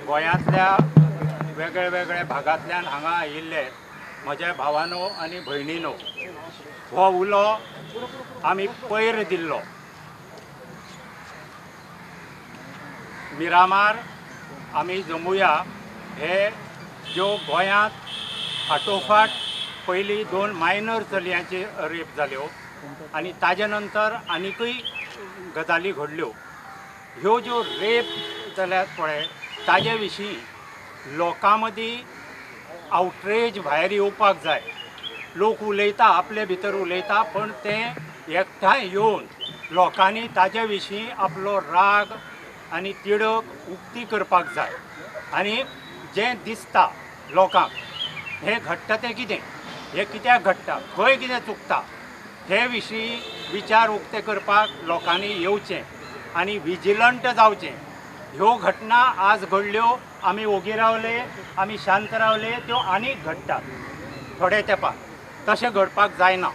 गोंयांतल्या वेगळे वेगळे भागांतल्यान हांगा आयिल्ले म्हज्या भावानो आनी भयणीनो, हो उलो आमी पयर दिल्लो. मिरामार आमी जमुया हे ज्यो गोंयांत फाटोफाट पयलीं 2 मायनर चलयांचे रेप जाल्यो आनी ताजे नंतर आनीकय गजाली घडल्यो. ह्यो ज्यो रेप जाल्यात पळय ताजे विशीं लोकां मदीं आउटरेज भायर येवपाक जाय. लोक उलयता, आपले भितर उलयता, पण तें एकठांय येवन लोकांनी ताजे विशीं आपलो राग आनी तिडक उक्ती करपाक जाय. आनी जें दिसता लोकांक हें घडटा तें कितें, हें कित्याक घडटा, खंय कितें चुकता, हे विशीं विचार उक्ते करपाक लोकांनी येवचें आनी विजिलंट जावचें. ह्यो घटना आज घडल्यो, आमी ओगी रावले, आमी शांत रावले, त्यो आनीक घडटात थोड्या तेंपाक. तशें घडपाक जायना.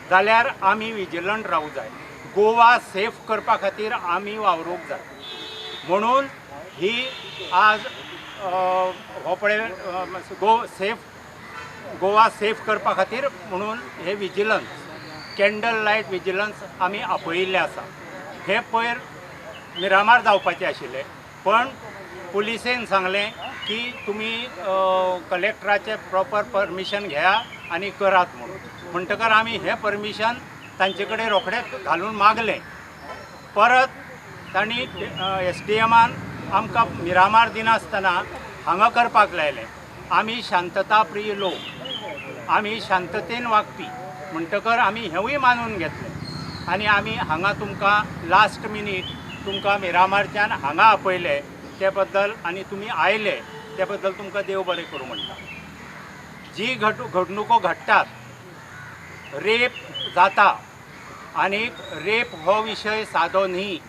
जाल्यार आमी विजिलंट रावूंक जाय. गोवा सेफ करपा खातीर आमी वावरूंक जाय. म्हणून ही आज हो पळय गोवा सेफ करपा खातीर म्हणून हे विजिलन्स, कॅन्डल लायट विजिलन्स आमी आपयिल्लें आसा. हे पयर मिरामार जावपाचें आशिल्लें, पण पुलिसेन सांगलें की तुमी कलेक्टराचें प्रॉपर परमिशन घेया आनी करात म्हणून. म्हणटकर आमी हें परमिशन तांचे कडेन रोखडेंच घालून मागलें. परत तांणी SDMान आमकां मिरामार दिनासतना हांगा करपाक लायलें. आमी शांतता प्रिय लोक, आमी शांततेन वागपी, म्हणटकर आमी हेंवूय मानून घेतलें आनी आमी हांगा तुमकां लास्ट मिनीट तुमकां मिरामारच्यान हांगा आपयले ते बद्दल आनी तुमी आयले ते बद्दल तुमकां देव बरें करूं म्हणटा. जी घडणुको घडटात, रेप जाता, आनीक रेप हो विशय सादो न्ही.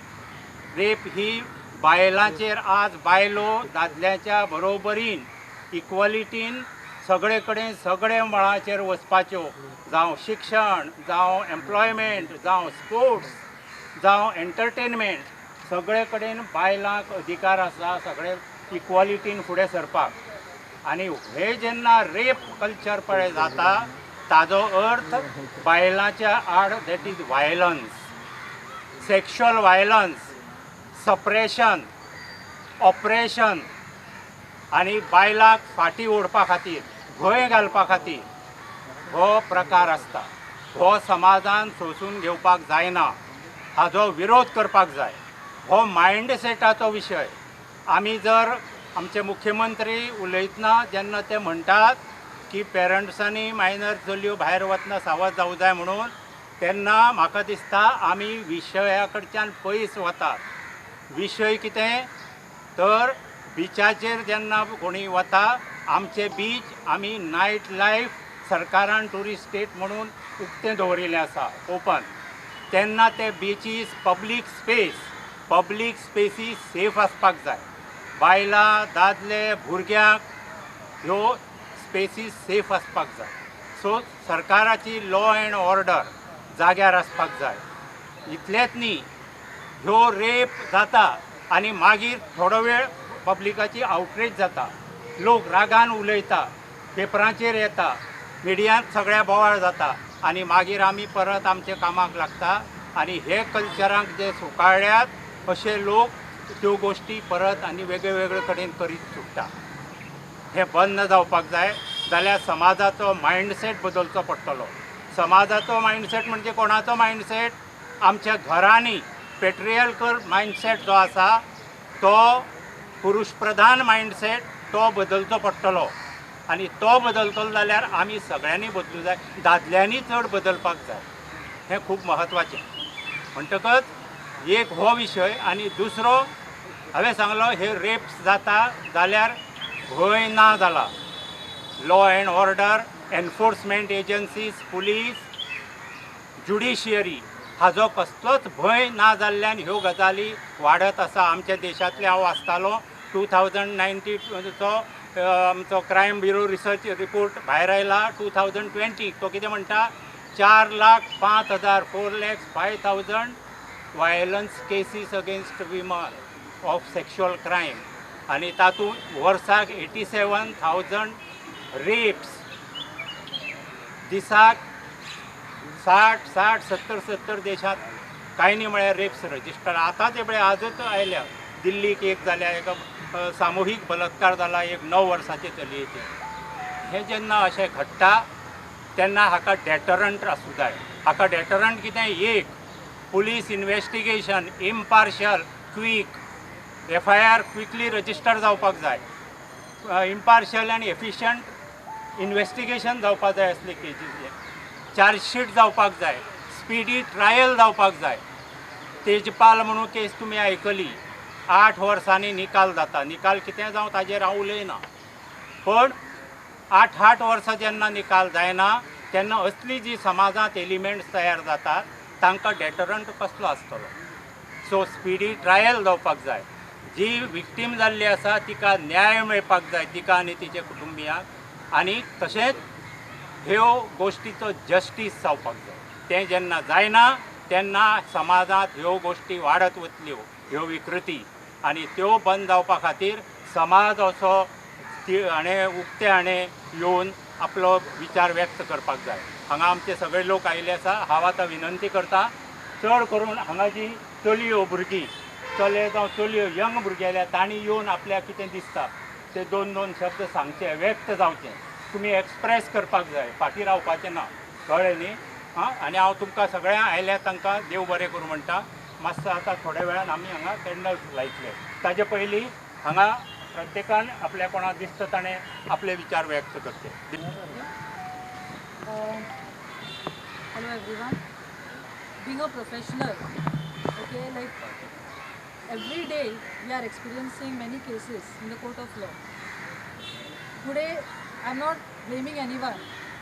रेप ही बायलांचेर आज बायलो दादल्याच्या बरोबरीन इक्वलिटीन सगळे कडेन सगळे मळाचेर वचपाच्यो, जावं शिक्षण, जावं एम्प्लॉयमेंट, जावं स्पोर्ट्स, जावं एंटरटेनमेंट, सगळे कडेन बायलांक अधिकार आसा सगळे इक्वलिटीन फुडें सरपाक. आनी हे जेन्ना रेप कल्चर पळय जाता ताजो अर्थ बायलांच्या आड that is violence, sexual violence, suppression, operation आनी बायलांक फाटीं ओडपा खातीर, भंय घालपा खातीर हो प्रकार आसता. हो समाजान सोंसून घेवपाक जायना, हाजो विरोध करपाक जाय. हो मायंडसेटाचो विशय. आमी जर आमचे मुख्यमंत्री उलयतना जेन्ना ते म्हणटात की पेरंट्सांनी मायनर चलयो भायर वतना सावध जावूं जाय म्हणून, तेन्ना म्हाका दिसता आमी विशया कडच्यान पयस वतात. विशय कितें तर बिचाचेर जेन्ना कोणी वता, आमचे बीच आमी नायट लायफ सरकारान टुरिस्ट स्टेट म्हणून उक्तें दवरिल्लें आसा, ओपन. तेन्ना ते बिचीस पब्लीक स्पेसीस सेफ आसपाक जाय. बायलां, दादले, भुरग्यांक ह्यो स्पेसीस सेफ आसपाक जाय. सो सरकाराची लॉ एंड ऑर्डर जाग्यार आसपाक जाय. इतलेंच न्ही, ह्यो रेप जाता आनी मागीर थोडो वेळ पब्लिकाची आउटरीच जाता, लोक रागान उलयता, पेपरांचेर येता, मिडियांत सगळ्या बोवाळ जाता आनी मागीर आमी परत आमच्या कामाक लागता आनी हे कल्चरांक जे सुकाळ्ळ्यात अशे लोक त्यो गोश्टी परत आनी वेगळे वेगळे कडेन करीत सुट्टा. हें बंद जावपाक जाय. जाल्यार समाजाचो मायंडसेट बदलचो पडटलो. समाजाचो मायंडसेट म्हणजे कोणाचो मायंडसेट? आमच्या घरांनी पेट्रियार्कल मायंडसेट जो आसा तो पुरुश प्रधान मायंडसेट तो बदलचो पडटलो. आनी तो बदलतलो जाल्यार आमी सगळ्यांनी बदलूं जाय, दादल्यांनी चड बदलपाक जाय. हें खूब म्हत्वाचें. म्हणटकच एक हो विशय. आनी दुसरो हांवें सांगलो, हे रेप्स जाता जाल्यार भंय ना जाला. Law and order, enforcement agencies, police, judiciary हाजो कसलोच भंय ना जाल्ल्यान ह्यो गजाली वाडत आसा. आमच्या देशांतले हांव वाचतालो 2019चो आमचो क्रायम ब्युरो रिसर्च रिपोर्ट भायर आयला 2020. तो कितें म्हणटा? 4,05,000 violence cases against women of sexual crime आनी तातूंत वर्साक 87,000 रेप्स, दिसाक 60-70 देशांत कांय न्ही म्हळ्यार रेप्स रजिस्टर आतांच एबळे आजच आयल्या. दिल्लीक एक जाल्या, एक सामुहीक बलात्कार जाला एक 9 वर्साचे चलयेचेर. हें जेन्ना अशें घडटा तेन्ना हाका डेटरंट आसूं जाय. हाका डेटरंट कितें? एक, police investigation impartial, quick, FIR quickly register जावपाक जाय. इम्पार्शियल आनी एफिशियंट इन्वेस्टिगेशन जावपाक जाय असले केसीचे. चार्जशीट जावपाक जाय, स्पिडी ट्रायल जावपाक जाय. तेजपाल म्हणून केस तुमी आयकली, 8 वर्सांनी निकाल जाता. निकाल कितें जावं ताजेर हांव उलयना, पण 8 वर्सां जेन्ना निकाल जायना तेन्ना असली जी समाजांत एलिमेंट्स तयार जातात तांकां डेटरंट कसलो आसतलो. सो स्पिडी ट्रायल जावपाक जाय. जी विक्टीम जाल्ली आसा तिका न्याय मेळपाक जाय, तिका आनी तिच्या कुटुंबियांक. आनी तशेंच ह्यो गोश्टीचो जस्टीस जावपाक जाय. तें जेन्ना जायना तेन्ना समाजांत ह्यो गोश्टी वाडत वतल्यो, ह्यो विकृती. आनी त्यो बंद जावपा खातीर समाज असो उक्ते हाणें येवन आपलो विचार व्यक्त करपाक जाय. हांगा आमचे सगळे लोक आयिल्ले आसा. हांव आतां विनंती करता, चड करून हांगा जी चलयो भुरगीं, चले जावं चलयो, यंग भुरगे आयल्यात, तांणी येवन आपल्याक कितें दिसता ते 2 शब्द सांगचे, व्यक्त जावचें. तुमी एक्सप्रेस करपाक जाय, फाटीं रावपाचें ना, कळ्ळें न्ही? आनी हांव तुमकां सगळ्यांक आयल्या तांकां देव बरें करूं म्हणटा. मातसो आतां थोड्या वेळान आमी हांगा कॅन्डल्स लायतले. ताजे पयलीं हांगा प्रत्येकान आपल्या कोणाक दिसता ताणें आपले विचार व्यक्त करचे. Hello everyone. Being a professional, okay, like every day we are experiencing many cases in the court of law. Today I'm not blaming anyone.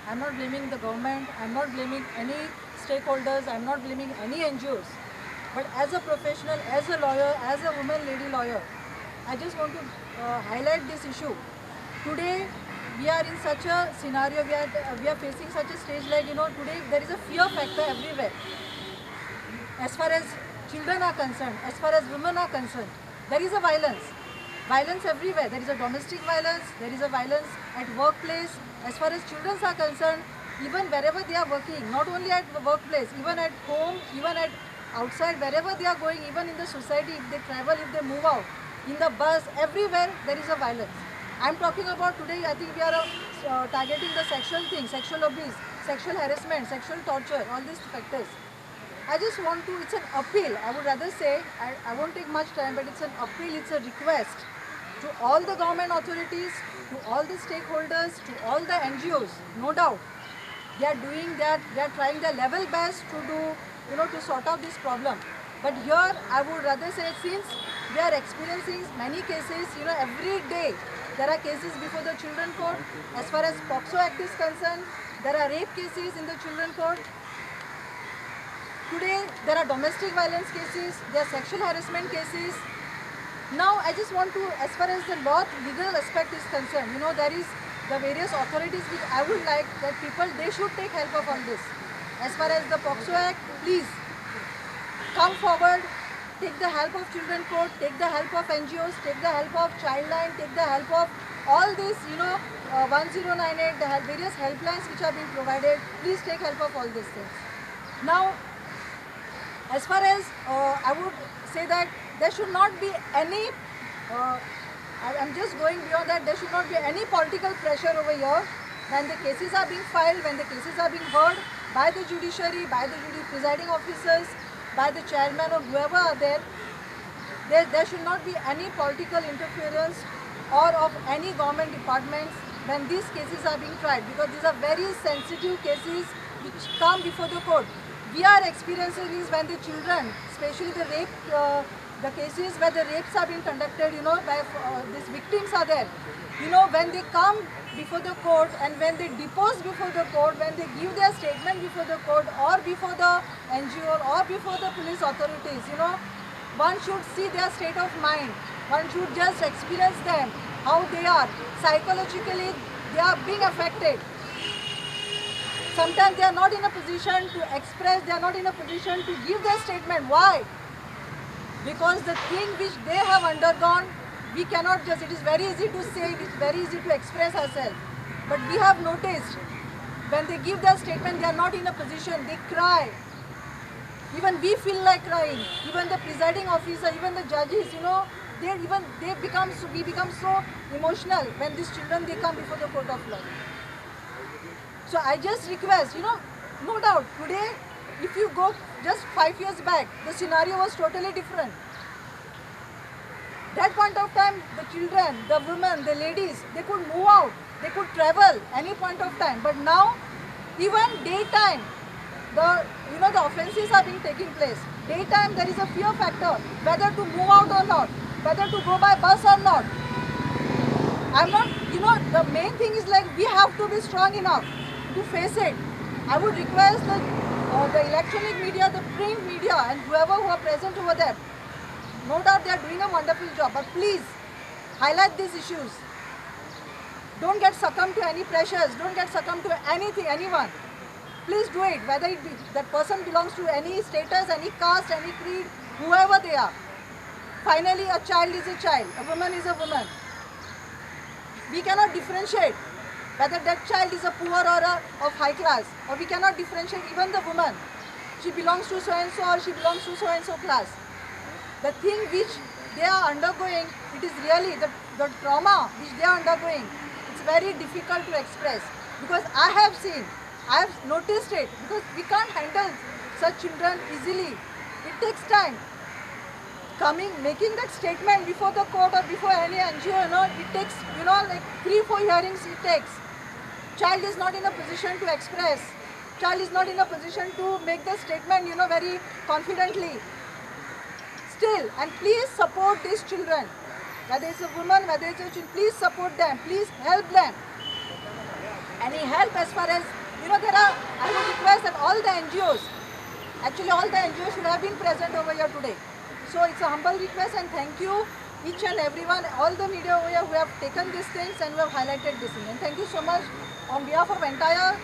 I'm not blaming the government. I'm not blaming any stakeholders. I'm not blaming any NGOs. But as a professional, as a lawyer, as a woman lady lawyer, I just want to highlight this issue. Today we are in such a scenario, we are facing such a stage, like, you know, today there is a fear factor everywhere. As far as children are concerned, as far as women are concerned, there is a violence everywhere. There is a domestic violence, there is a violence at workplace. As far as children are concerned, even wherever they are working, not only at the workplace, even at home, even at outside, wherever they are going, even in the society, if they travel, if they move out, in the bus, everywhere there is a violence. I'm talking about today, I think we are targeting the sexual thing, sexual abuse, sexual harassment, sexual torture, all these factors. I just want to, it's an appeal, I would rather say, I won't take much time, but it's an appeal, it's a request to all the government authorities, to all the stakeholders, to all the NGOs, no doubt. They are trying their level best to do, you know, to sort out this problem. But here, I would rather say, since we are experiencing many cases, you know, every day, there are cases before the children court. As far as POCSO Act is concerned, there are rape cases in the children court. Today, there are domestic violence cases, there are sexual harassment cases. Now, I just want to, as far as the law, legal aspect is concerned, you know, there is the various authorities which I would like that people, they should take help of all this. As far as the POCSO Act, please come forward, take the help of children court, take the help of NGOs, take the help of Childline, take the help of all this, you know, 1098, the various helplines which are being provided. Please take help of all these things. Now, as far as I would say that there should not be any, I'm just going beyond that, there should not be any political pressure over here when the cases are being filed, when the cases are being heard by the judiciary, by the presiding officers, by the chairman or whoever are there. There should not be any political interference or of any government departments when these cases are being tried, because these are very sensitive cases which come before the court. We are experiencing this when the children, especially the rape, the cases where the rapes are being conducted, you know, by these victims are there. You know, when they come before the court and when they depose before the court, when they give their statement before the court or before the NGO or before the police authorities, you know, one should see their state of mind. One should just experience them, how they are. Psychologically, they are being affected. Sometimes they are not in a position to express, they are not in a position to give their statement. Why? Because the thing which they have undergone, we cannot just, it is very easy to say, it is very easy to express ourselves. But we have noticed when they give their statement, they are not in a position, they cry. Even we feel like crying. Even the presiding officer, even the judges, we become so emotional when these children, they come before the court of law. So I just request, no doubt, today, if you go just 5 years back, the scenario was totally different. That point of time, the children, the women, the ladies, they could move out, they could travel any point of time. But now, even daytime, the offences are being taking place. Daytime, there is a fear factor, whether to move out or not, whether to go by bus or not. I'm not, the main thing is like we have to be strong enough to face it. I would request the electronic media, the print media, and whoever who are present over there. No doubt they are doing a wonderful job, but please highlight these issues. Don't get succumbed to any pressures. Don't get succumbed to anything, anyone. Please do it, whether it be that person belongs to any status, any caste, any creed, whoever they are. Finally, a child is a child, a woman is a woman. We cannot differentiate whether that child is a poor or of high class, or we cannot differentiate even the woman. She belongs to so-and-so or she belongs to so-and-so class. The thing which they are undergoing, it is really the trauma which they are undergoing. It's very difficult to express because I have noticed it, because we can't handle such children easily. It takes time. Making that statement before the court or before any NGO, it takes, like 3-4 hearings it takes. Child is not in a position to express. Child is not in a position to make the statement, very confidently. Still, and please support these children. Whether it's a woman, whether it's a child, please support them. Please help them. Any help as far as, I would request that all the NGOs, actually all the NGOs should have been present over here today. So it's a humble request, and thank you each and everyone, all the media over here who have taken these things and who have highlighted this thing. And thank you so much on behalf of entire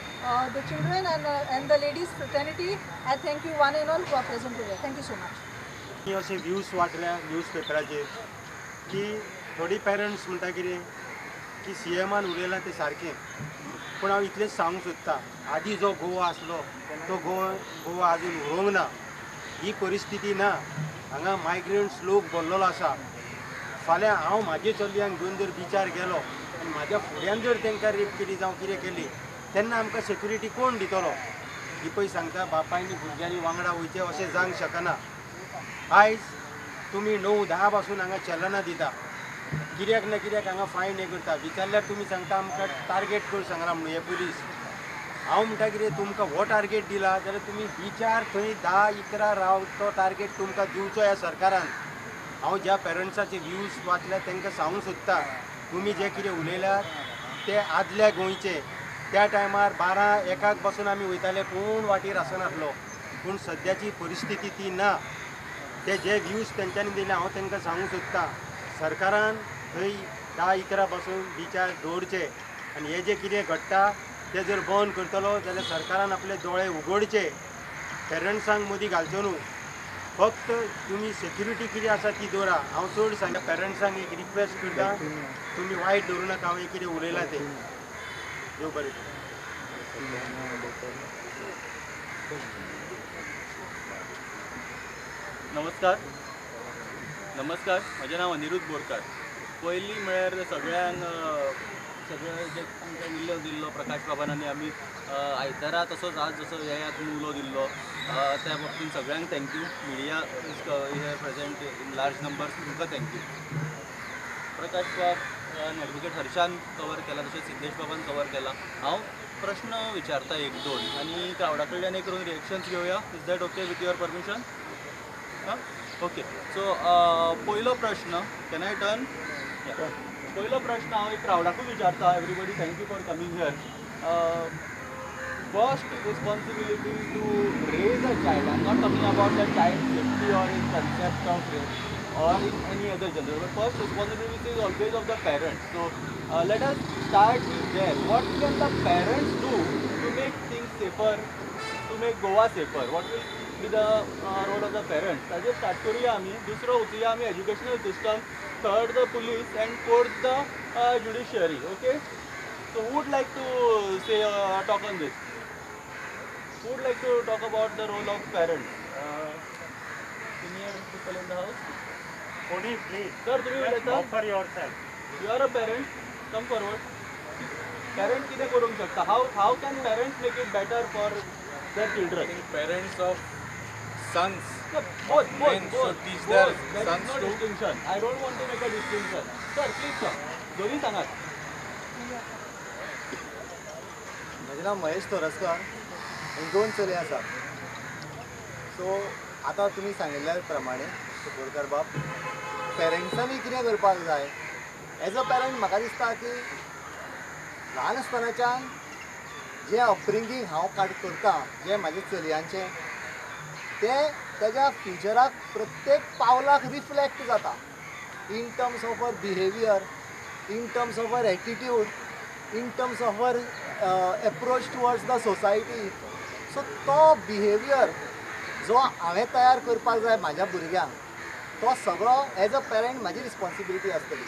the children and the ladies fraternity. I thank you one and all who are present today. Thank you so much. मी असे views वाटल्या न्यूजपेपराचेर की थोडी parents म्हणटा कितें की CMान उलयलां तें सारकें, पूण हांव इतलेंच सांगूंक सोदतां, आदी जो गोवा आसलो तो गोवा आजून उरोंक ना. ही परिस्थिती ना. हांगा मायग्रंट्स लोक भरलेलो आसा. फाल्यां हांव म्हाजे चलयांक घेवन जर बिचार गेलो आनी म्हाज्या फुड्यान जर तांकां रेप केली जावं कितें केली, तेन्ना आमकां सेक्युरिटी कोण दितलो? ही पळय सांगता, बापायनी भुरग्यांनी वांगडा वयचें अशें जावंक शकना. आयज तुमी 9-10 पासून हांगा चलनां दिता, कित्याक ना कित्याक हांगा फायन हें करता. विचारल्यार तुमी सांगता आमकां टार्गेट कर सांगला म्हणून हे पुलीस. हांव म्हणटा कितें, तुमकां हो टार्गेट दिला जाल्यार तुमी बिचार थंय 10-11 राव, तो टार्गेट तुमकां दिवचो ह्या सरकारान. हांव ज्या पेरंट्साचे व्ह्यूज वाचल्यात तांकां सांगूंक सोदता, तुमी जे कितें उलयल्यात ते आदल्या गोंयचे. त्या टायमार 12-1 पासून आमी वयताले, कोण वाटेर आसनासलो. पूण सद्याची परिस्थिती ती ना. ते जे व्ह्यूज तेंच्यांनी दिले हांव तांकां सांगूंक सोदतां, सरकारान थंय 10-11 पासून बिचार दवरचे, आनी हे जे कितें घडटा ते जर बंद करतलो जाल्यार सरकारान आपले दोळे उगडचे. पेरंट्सांक मदीं घालचो न्हू. फक्त तुमी सेक्युरिटी कितें आसा ती दवरा. हांव चड सांगता पेरंट्सांक एक रिक्वेस्ट करता, तुमी वायट धरूं नाका हांवें कितें उलयलां तें. देव बरें करूं. नमस्कार, म्हजें नांव अनिरुद्ध बोरकार. पयलीं म्हळ्यार सगळ्यांक सगळे जे आमकां उलो दिल्लो प्रकाश बाबांनी आमी आयतारा तसोच आज जसो ह्यात उलो दिल्लो, त्या बाबतींत सगळ्यांक thank you. Media here present in large numbers, तुमकां थँक्यू. प्रकाश बाब एडवोकेट हर्षान कवर केला, तशेंच सिद्धेश बाबान कवर केला. हांव प्रश्न विचारता 1-2 आनी क्रावडा कडल्यान एक करून रिएक्शन्स घेवया. Is that okay with your permission? Okay. So पयलो प्रश्न, कॅन आय टर्न? पयलो प्रश्न हांव एक क्रावडाकूच विचारता. Everybody thank you for coming here. First responsibility to raise a child. I'm not talking about the child safety or in concept of rape or in any other gender. But first responsibility is always of the parents. So let us start with there. What can the parents do to make things safer, to make Goa safer? What will with the role of the parents. ताजेर start करूया आमी. दुसरो वचुया आमी educational system, third the police end fourth the judiciary. Okay, so who would like to say talk on this? Who would like to talk about the role of parents? Senior people in the house. कोणी please Sir, तुम्ही उलयता? Offer your self. You are a parent. Come forward. Parent कितें करूंक शकता? How can parents make it better for their children? Parents of sons Yeah, both. Men should teach their There is sons no to- distinction. I don't want to make a distinction. Sir, please come. दोन्ही सांगात. म्हजें नांव महेश तोरसकर आनी 2 चली आसा. So आतां तुमी सांगिल्ल्या प्रमाणे बोरकार बाब, पेरंट्सांनी कितें करपाक जाय. एज अ पेरंट म्हाका दिसता की ल्हान आसतनाच्यान जें अपब्रिंगींग हांव करता, जें म्हाज्या चलयांचें, तें तेज्या फ्युचराक प्रत्येक पावलाक रिफ्लेक्ट जाता. In terms of our behaviour, in terms of our attitude, in terms of our approach towards the society. So तो बिहेवियर जो हांवें तयार करपाक जाय म्हाज्या भुरग्यांक, तो सगळो एज अ पेरंट म्हाजी रिस्पॉन्सिबिलिटी आसतली.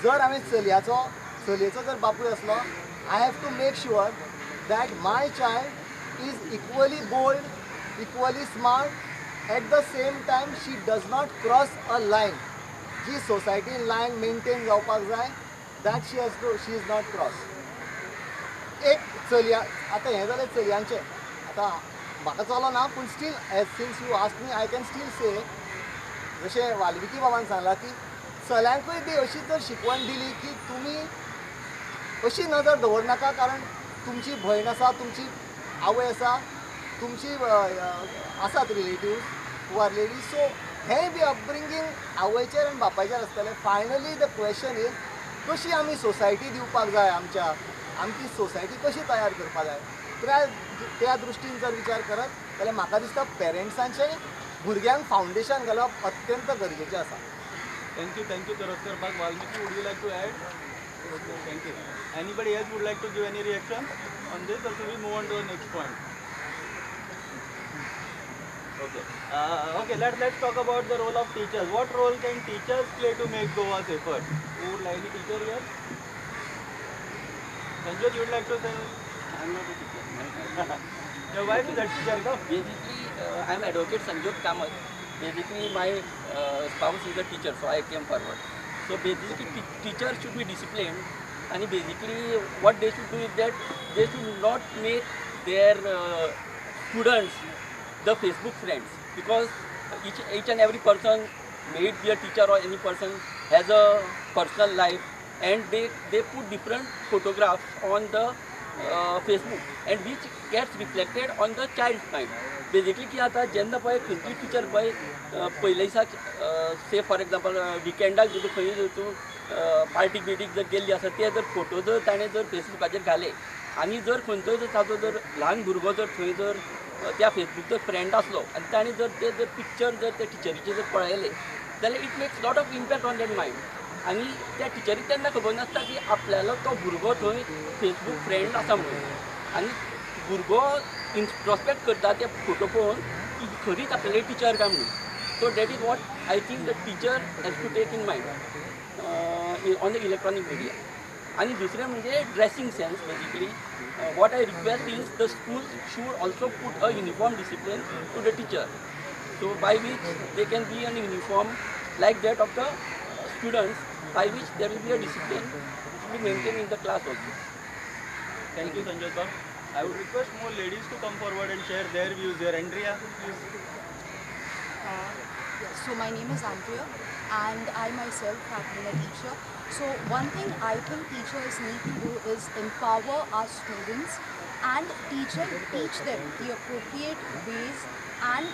जर हांवें चलयेचो जर बापूय आसलो, I have to make sure that my child is equally bold, equally smart, at the same time she does not cross a line जी सोसायटीन लायन मेंटेन जावपाक जाय, that she is not cross. एक चलया, आतां हें जालें चलयांचें. आतां म्हाका चलो ना, पूण still as since you ask me, I can still say, जशें वाल्मिकी बाबान सांगलां की चल्यांकूय बी अशी जर शिकवण दिली की तुमी अशी नदर दवरनाका, कारण तुमची भयण आसा, तुमची आवय आसा, तुमची आसात relatives who are ladies. So हें बी अपब्रिंगींग आवयचेर आनी बापायचेर आसतलें. फायनली द क्वेश्चन इज, कशी आमी सोसायटी दिवपाक जाय, आमची सोसायटी कशी तयार करपाक जाय. त्या दृश्टीन जर विचार करत जाल्यार म्हाका दिसता पेरंट्सांचें भुरग्यांक फावंडेशन घालप अत्यंत गरजेचें आसा. Thank you, Toroskar Bag. Valmiki, would you like to add? Okay, thank you. Anybody else would like to give any reaction on this, or should we move on to the next point? Okay. Okay. Let's talk about the role of teachers. What role can teachers play to make Goa safer? Who would like any teacher here? Sanjay, you would like to say? I'm not a teacher. Your wife is a teacher, no? Basically, I'm advocate Sanjog Kamath. Basically, my spouse is a teacher, so I came forward. So basically, teachers should be disciplined, and basically, what they should do is that they should not make their students the Facebook friends, because each and every person, may it be a teacher or any person, has a personal life, and they put different photographs on the Facebook, and which gets reflected on the child's mind. Basically की आता जेन्ना पळय खंयची teacher पळय पयले दिसाक से for example विकेंडाक जर खंय जर तूं पार्टीक बिटीक जर गेल्ली आसा ते जर फोटो जर ताणें जर फेसबुकाचेर घाले, आनी जर खंयचोय जर ताजो जर ल्हान भुरगो जर थंय जर त्या फेसबुकचो फ्रेंड आसलो आनी ताणें जर ते जर पिक्चर जर त्या टिचरीचे जर पळयले जाल्यार it makes lot of impact on that mind. आनी त्या टिचरीक तेन्ना खबर नासता की आपल्यालो तो भुरगो थंय फेसबूक फ्रेंड आसा म्हणून. आनी भुरगो इंट्रोस्पेक्ट करता ते फोटो पळोवन की खरीच आपल्याली टिचर काय म्हणून. So that is what I think the teacher has to take in mind on the electronic media. आणि दुसरें म्हणजे dressing sense. Basically what I request is the school should also put a uniform discipline to the teacher, so by which they can be in uniform like that of the students, by which there will be a discipline which will be maintained in the class also. Thank you, Sanjay sir. I would request more ladies to come forward and share their views here. Andrea, please. So my name is Andrea and I myself have been a teacher. So one thing I think teachers need to do is empower our students and teach them the appropriate ways and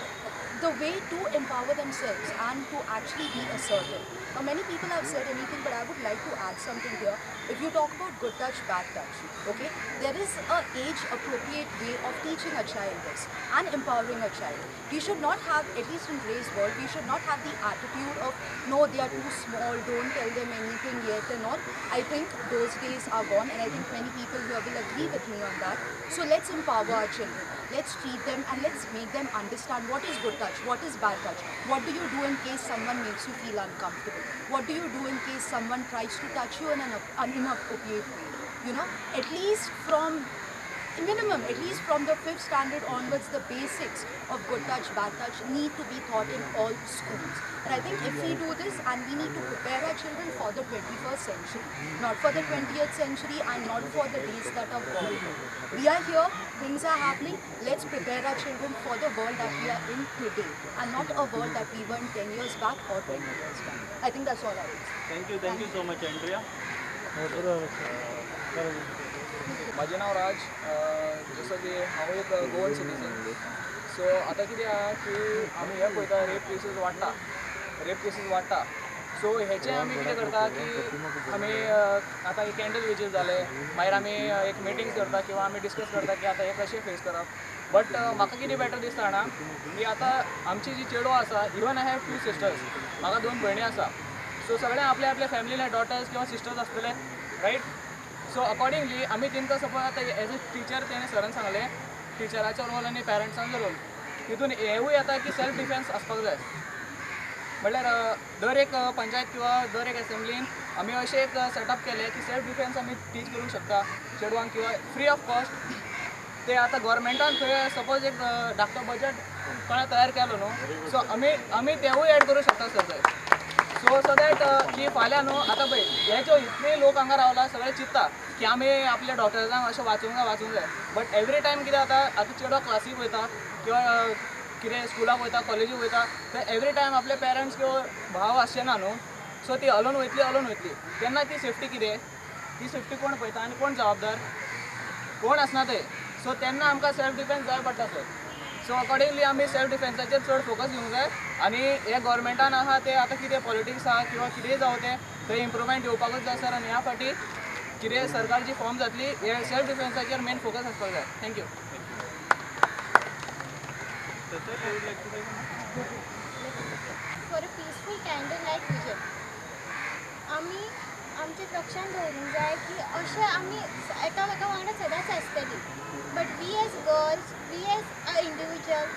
the way to empower themselves and to actually be assertive. Now, many people have said anything, but I would like to add something here. If you talk about good touch, bad touch, okay, there is a age-appropriate way of teaching a child this and empowering a child. We should not have, at least in today's world, we should not have the attitude of, no, they are too small, don't tell them anything yet and all. I think those days are gone, and I think many people here will agree with me on that. So let's empower our children. Let's treat them and let's make them understand what is good touch, what is bad touch. What do you do in case someone makes you feel uncomfortable? What do you do in case someone tries to touch you in an inappropriate way? You know, at least from minimum, at least from the 5th standard onwards, the basics of good touch, bad touch need to be taught in all schools. And I think if we do this, and we need to prepare our children for the 21st century, not for the 20th century and not for the days that are gone. We are here, things are happening, let's prepare our children for the world that we are in today and not a world that we were in 10 years back or 20 years back. I think that's all I would say. Thank you so much, Andrea. माझे नाव राज. जसं की हांव एक Goan citizen. So आतां कितें आहा की आमी हे पळयता रेप केसीस वाडटा. सो हेचें आमी कितें करता की आमी आतां कॅन्डल विजील जाले, मागीर आमी एक मिटिंग्स करता किंवा आमी डिस्कस करता की आतां हे कशें फेस करप. बट म्हाका कितें बेटर दिसता जाणा की आतां आमची जी चेडवां आसा, इवन आय हॅव 2 सिस्टर्स, म्हाका 2 भयणी आसा. सो सगळे आपल्या आपल्या फॅमिलीन डॉटर्स किंवा सिस्टर्स आसतले, रायट. सो अकॉर्डिंगली आमी तांकां सपोज आतां एज अ टिचर तेणें सरान सांगलें टिचराचो रोल आनी पेरंट्सांचो रोल, तितून हेवूय येता की सेल्फ डिफेन्स आसपाक जाय. म्हटल्यार दर एक पंचायत किंवा दर एक एसेंब्लीन आमी अशें एक सेटअप केलें की सेल्फ डिफेन्स आमी टीच करूंक शकता चेडवांक किंवा फ्री ऑफ कॉस्ट. ते आतां गोवोरमेंटान थंय सपोज एक धाकटो बजट कोणें तयार केलो न्हू, सो आमी तेवूय एड करूंक शकता सर थंय. सो दॅट की फाल्यां न्हू आतां पळय हे जो इतले लोक हांगा रावला सगळे चिंतता की आमी आपल्या डॉक्टर्सांक अशें वाचूंक जाय. बट एवरी टायम कितें जाता, आतां चेडो क्लासीक वयता किंवा कितें स्कुलाक वयता, कॉलेजीक वयता, तर एवरी टायम आपले पेरंट्स किंवा भाव आसचे ना न्हू. सो ती अलोन वयतली तेन्ना ती सेफ्टी कितें, ती सेफ्टी कोण पळयता आनी कोण जबाबदार, कोण आसना थंय. सो तेन्ना आमकां सेल्फ डिफेन्स जाय पडटा सर. सो अकॉर्डिंगली आमी सेल्फ डिफेन्साचेर चड फोकस दिवंक जाय. आनी हे गोवोरमेंटान आहा ते आतां कितें पॉलिटिक्स आहा किंवा कितेंय जावं तें थंय इम्प्रुवमेंट येवपाकूच जाय सर. आनी ह्या फाटी कितें सरकारची फॉर्म जातली हे सेल्फ डिफेन्साचेर मेन फोकस आसपाक जाय. Thank you. For a peaceful candle light vision आमी आमचें लक्षांत दवरूंक जाय की अशें आमी एकामेका वांगडा सदांच आसतलीं. But we as girls, we as a individual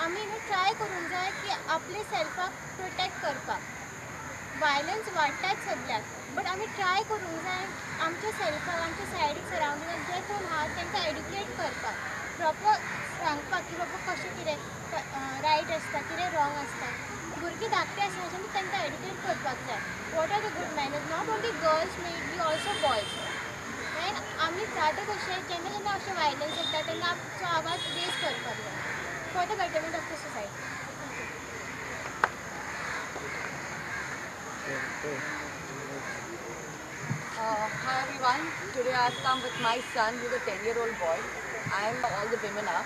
आमी न्हू ट्राय करूंक जाय की आपले सेल्फाक प्रोटेक्ट करपाक. वायलन्स वाडटाच सगळ्याक, बट आमी ट्राय करूंक जाय आमच्या सेल्फाक, आमच्या सायडीक सरावंडिंगाक जे कोण आहा तांकां एड्युकेट करपाक, प्रॉपर सांगपाक की बाबा कशें कितें रायट आसता, कितें रॉंग आसता. भुरगीं धाकटे आसना आमी तांकां एड्युकेट करपाक जाय. What are the good manners, not only girls may be also boys. And आमी जाता तशें केन्ना केन्ना अशें वायलन्स जाता तेन्ना आमचो आवाज रेज करपाक जाय for the betterment of the society. Hi everyone, today I've come with my son who's a 10-year-old boy. I'm all the women are,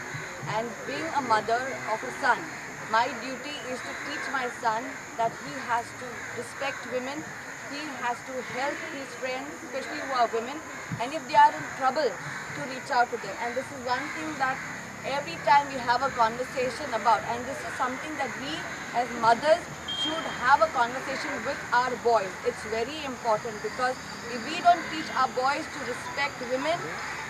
and being a mother of a son, my duty is to teach my son that he has to respect women, he has to help his friends, especially who are women, and if they are in trouble, to reach out to them. And this is one thing that every time we have a conversation about, and this is something that we as mothers should have a conversation with our boys. It's very important because if we don't teach our boys to respect women,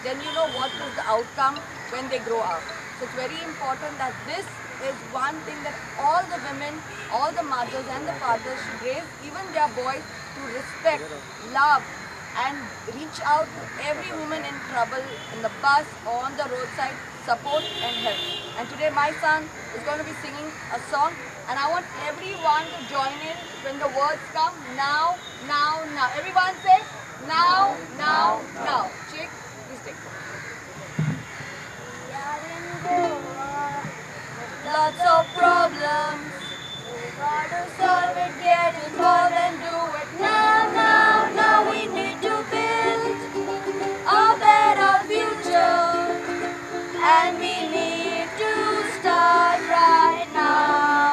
then you know what is the outcome when they grow up. So it's very important that this is one thing that all the women, all the mothers and the fathers should raise even their boys to respect, love and reach out to every woman in trouble in the bus or on the roadside, support and help. And today my son is going to be singing a song, and I want everyone to join in when the words come. Now, now, now. Everyone say now, now, now. Chick, please take it. Lots of problems. Gotta solve it, get involved and do it now, now, now. We need to build a better future, and we need to start right now.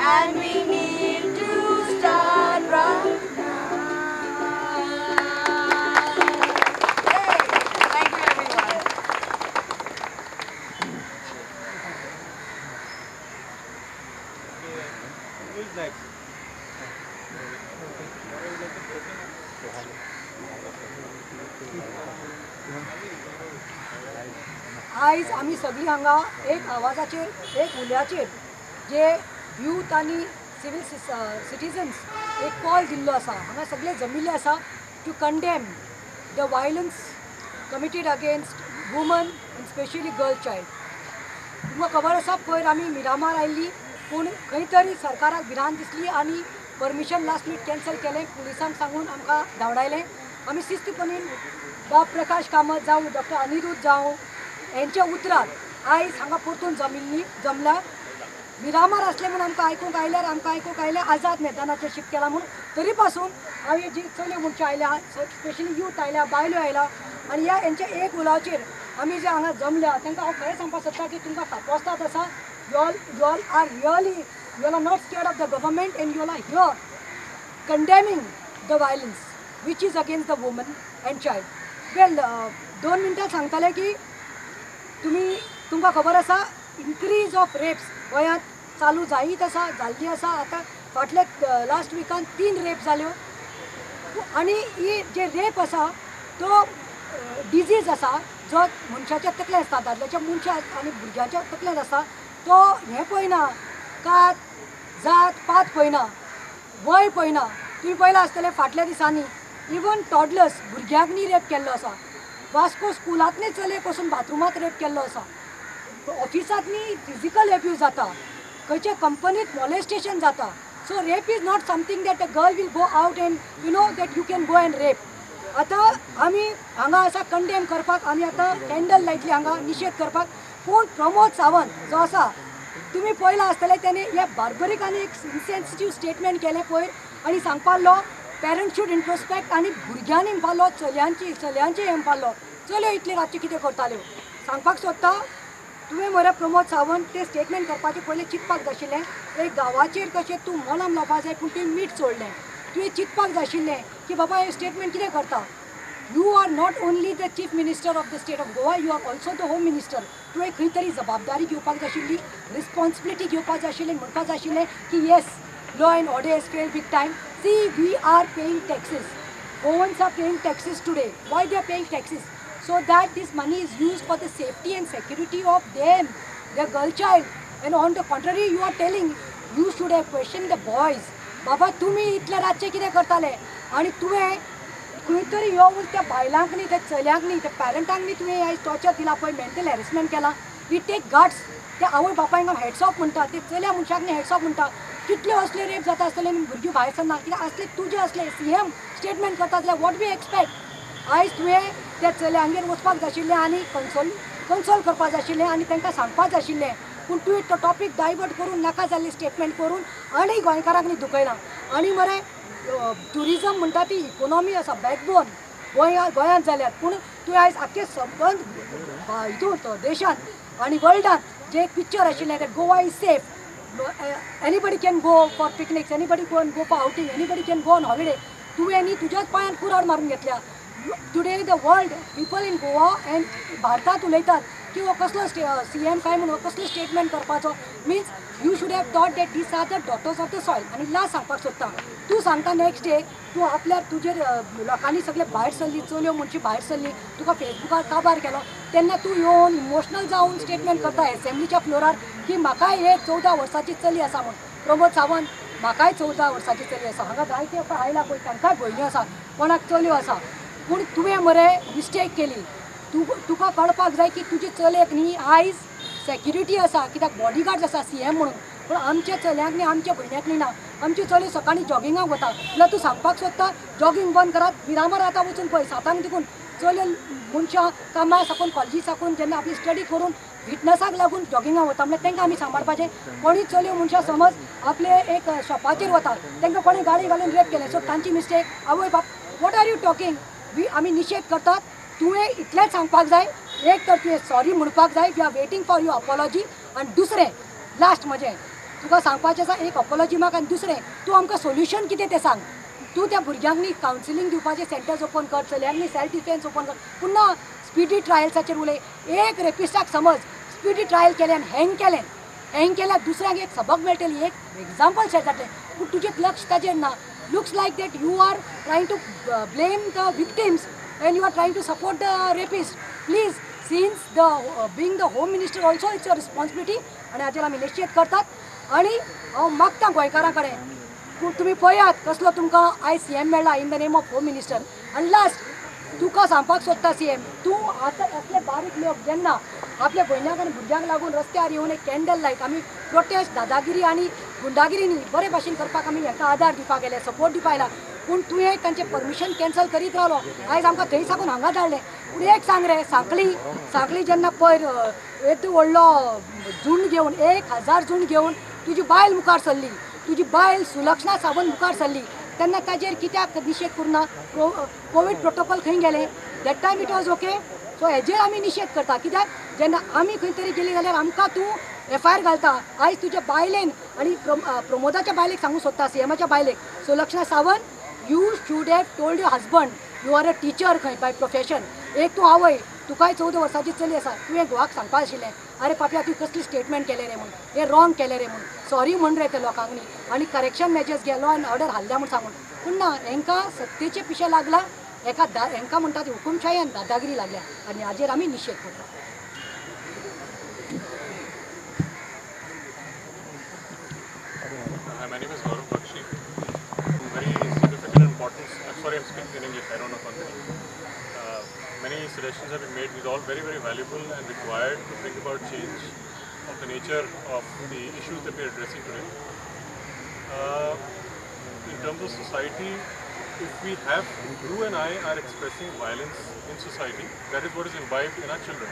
and we need to start right now. Yay! Thank you, everyone. Who's next? आयज आमी सगळीं हांगा एक आवाजाचेर एक उल्याचेर जे youth आनी civil citizens एक call दिल्लो आसा हांगा सगळे जमिल्ले आसा to condemn the violence committed against woman and specially girl child. तुमकां खबर आसा पयर आमी मिरामार आयिल्ली पूण खंय तरी सरकाराक भिरांत दिसली आनी परमिशन लास्ट मिनीट कॅन्सल केलें. पुलिसांक सांगून आमकां धांवडायलें. आमी शिस्तपणीन बाब प्रकाश कामत जावं डॉक्टर अनिरुद्ध जावं यांच्या उतरार आयज हांगा परतून जमला. मिरामार असले म्हणून आमकां आयकूंक आयलें आझाद मैदानाचेर शिफ्ट केला म्हणून. तरी पासून हांवें जी चलयो म्हणचे आयल्या स्पेशली यूथ आयल्या बायल्यो आयल्या आनी यांच्या एक उलोवाचेर आमी जे हांगा जमल्या तांकां हांव खरें सांगपाक सोदता की तुमकां खापोसतात आसा. You all are really you are not scared of the government and you are here condemning the violence which is against the woman and child. Well 2 मिनटां सांगताले की तुमकां खबर आसा इन्क्रीज ऑफ रेप्स गोंयांत चालू जायत आसा जाल्ली आसा. आतां फाटले लास्ट विकान 3 रेप जाल्यो आनी ही जे रेप आसा तो डिजीज आसा जो मनशाच्या तकलेंत आसता दादल्याच्या मनशा आनी भुरग्याच्या तकलेंत आसता. तो हें पळयना कात जात पात पळयना वय पळयना. तुमी पळयलां आसतलें फाटल्या दिसांनी इवन टॉडलर्स भुरग्यांक न्ही रेप केल्लो आसा. वास्को स्कुलांतले चलयेक वचून बाथरुमांत रेप केल्लो आसा. ऑफिसांतनी फिजिकल एब्यूज जाता. खंयच्या कंपनींत मॉलेस्टेशन जाता. So rape is not something that a girl will go out and you know that you can go and rape. आतां आमी हांगा आसा कंडेम करपाक आमी आतां कॅन्डल लायतली हांगा निशेध करपाक. पूण प्रमोद सावंत जो आसा तुमी पळयलां आसतलें तेणे हे बार्बरीक आनी एक इनसेन्सिटीव स्टेटमेंट केलें पयर आनी सांगपालो पेरंट्स शूड इंट्रोस्पेक्ट आनी भुरग्यांनी म्हणपालो चलयांचे हें म्हणपालो चलयो इतले रातचे कितें करताल्यो. सांगपाक सोदता तुवें मरे प्रमोद सावंत तें स्टेटमेंट करपाचें पयलें चिंतपाक जाय आशिल्लें. एक गांवाचेर कशें तूं मलम लावपाक जाय पूण तुवें मीठ सोडलें. तुवें चिंतपाक जाय आशिल्लें की बाबा हे स्टेटमेंट कितें करता. You are not only the chief minister of the state of Goa you are also the home minister. तुवें खंय तरी जबाबदारी घेवपाक जाय आशिल्ली रिस्पॉन्सिबिलिटी घेवपाक जाय आशिल्लें म्हणपाक जाय आशिल्लें की yes law and order has failed big time. See we are paying taxes. Goans are paying taxes today. Why they are paying taxes? So that this money is used for the safety and security of them, their girl child. And on the contrary, you are telling you should have questioned the boys. बाबा तुम्ही इतले रातचे कितें करताले आनी तुवें खंय तरी येवन त्या बायलांक न्ही त्या चल्यांक न्ही त्या पॅरंटांक न्ही तुवें आयज टॉर्चर दिला पळय मेंटल हॅरेसमेंट केला. We take guards. त्या आवय बापायक हांव हेड्स ऑफ म्हणटा ते चल्या मनशाक न्ही हेड्स ऑफ म्हणटा. कितल्यो असले रेप जाता आसतले भुरगीं भायर सरना कित्याक असले तुजे असले सीएम स्टेटमेंट करता जाल्यार वॉट वी एक्सपेक्ट. आयज तुवें त्या चल्यांगेर वचपाक जाय आशिल्लें आनी कन्सोल करपाक जाय आशिल्लें आनी तांकां सांगपाक जाय आशिल्लें. पूण तुवें तो टॉपीक डायवर्ट करून नाका जाल्ली स्टेटमेंट करून आनी गोंयकारांक न्ही दुखयना. आनी मरे ट्युरिजम म्हणटा ती इकॉनॉमी आसा बॅकबोन गोंयांत जाल्यार. पूण तुवें आयज आख्खे सबंद हितून देशांत आनी वर्ल्डांत जे एक पिक्चर आशिल्लें that Goa is safe. Anybody can go for picnics, anybody can go for outing, anybody can go on holiday. तुवें न्ही तुज्याच पांयान कुराड मारून घेतल्या. Today the world people in Goa end भारतांत उलयतात की हो कसलो सीएम काय म्हणून कसलो स्टेटमेंट करपाचो. Means you should have thought that these are the daughters of the soil. आनी लास्ट सांगपाक सोदता तूं सांगता नेक्स्ट डे तूं आपल्या तुजेर लोकांनी सगळे भायर सरली चलयो म्हणची भायर सरली तुका फेसबुकार काबार केलो तेन्ना तूं येवन इमोशनल जावन स्टेटमेंट करता एसेंब्लीच्या फ्लोरार की म्हाकाय एक 14 वर्साची चली आसा म्हूण. प्रमोद सावंत म्हाकाय 14 वर्साची चली आसा. हांगा जायते आयला पळय तांकांय भयण्यो आसा कोणाक चलयो आसा. पूण तुवें मरे मिस्टेक केली. तुका कळपाक जाय की तुजे चलयेक न्ही आयज सेक्युरिटी आसा कित्याक बॉडीगार्ड्स आसा सीएम म्हणून. पूण आमच्या चल्यांक न्ही आमच्या भयण्याक न्ही ना. आमच्यो चलयो सकाळीं जॉगिंगाक वता जाल्यार तूं सांगपाक सोदता जॉगिंग बंद करात. मिरामार आतां वचून पळय 7 देखून चलयो मनशां कामां साकून कॉलेजी साकून जेन्ना आपली स्टडी करून फिटनसाक लागून जॉगिंगाक वता म्हणल्यार तांकां आमी सांबाळपाचें. कोणी चलयो मनशां समज आपले एक शॉपाचेर वता तांकां कोणी गाडी घालून रेप केलें सो तांची मिस्टेक. आवय बाप वॉट आर यू टॉकिंग. आमी निशेध करतात. तुवें इतलेंच सांगपाक जाय एक तर तुवें सॉरी म्हणपाक जाय we are waiting for your apology. आनी दुसरें लास्ट म्हजें तुका सांगपाचें आसा एक अपॉलॉजी माग आनी दुसरें तूं आमकां सोल्युशन कितें तें सांग. तूं त्या भुरग्यांनी कावन्सिलींग दिवपाचें सेंटर्स ओपन कर, चल्यांनी सेल्फ डिफेन्स ओपन कर, पुन्हा स्पिडी ट्रायल्साचेर उलय. एक रेपिस्टाक समज स्पिडी ट्रायल केलें आनी हँग केल्यार दुसऱ्यांक एक सबक मेळटली, एक एग्जाम्पल सेट जातलें. पूण तुजें लक्ष ताजेर ना. Looks like that you are trying to blame the victims and you are trying to support the rapist. Please, since being the home minister also it's your responsibility आणि हाजेर आमी निश्चित करतात. आणि हांव मागता गोंयकारां कडेन तुमी पळयात कसलो तुमकां आयज CM मेळ्ळा in the name of home minister. आनी लास्ट तुका सांगपाक सोदता CM, तूं आतां असले बारीक लोक जेन्ना आपल्या भयण्याक आनी भुरग्यांक लागून रस्त्यार येवन एक कॅन्डल लायट आमी प्रोटेस्ट दादागिरी आनी गुंडागिरी न्ही बरे भाशेन करपाक आमी हांकां आदार दिवपाक गेले, सपोर्ट दिवपाक आयला. पूण तुवें तांचें परमिशन कॅन्सल करीत रावलो. आयज आमकां थंय साकून हांगा धाडलें. पूण एक सांग रे, सांकली जेन्ना पयर येदो व्हडलो झुंड घेवन 1000 झुंड घेवन तुजी बायल मुखार सरली, तुजी बायल सुलक्षणा सावंत मुखार सरली, तेन्ना ताजेर कित्याक निशेध करुना? कोवीड प्रोटोकॉल खंय गेलें? That time it was okay. So हेजेर आमी निशेध करता. कित्याक जेन्ना आमी खंय तरी गेली जाल्यार आमकां तूं FIR घालता. आयज तुज्या बायलेन आनी प्रमोदाच्या बायलेक सांगूंक सोदता, CMच्या बायलेक, Sulakshana Sawant, you should have told your husband you are a teacher खंय बाय प्रोफेशन. एक तूं आवय, तुकाय 14 वर्साची चली आसा, तुवें घोवाक सांगपा आशिल्लें अरे पापया तूं कसली स्टेटमेंट केलें रे म्हूण, हें रॉंग केलें रे म्हूण, सॉरी म्हण रे त्या लोकांक न्ही, आनी करेक्शन मेजर्स घे, लॉ एंड ऑर्डर हाडल्या म्हूण सांगून. पूण ना, हेंकां सत्तेचे पिशे लागला, हेंकां म्हणटात हुकुमशाही आनी दादागिरी लागल्या आनी हाजेर आमी निशेध करता. My name is Gaurav Bakshi. Very significant importance. I'm sorry, I'm speaking in English. I don't know Konkani. Many suggestions have been made. These are all very, very valuable and required to bring about change of the nature of the issues that we are addressing today. In terms of society, if we have, you and I are expressing violence in society, that is what is imbibed in our children.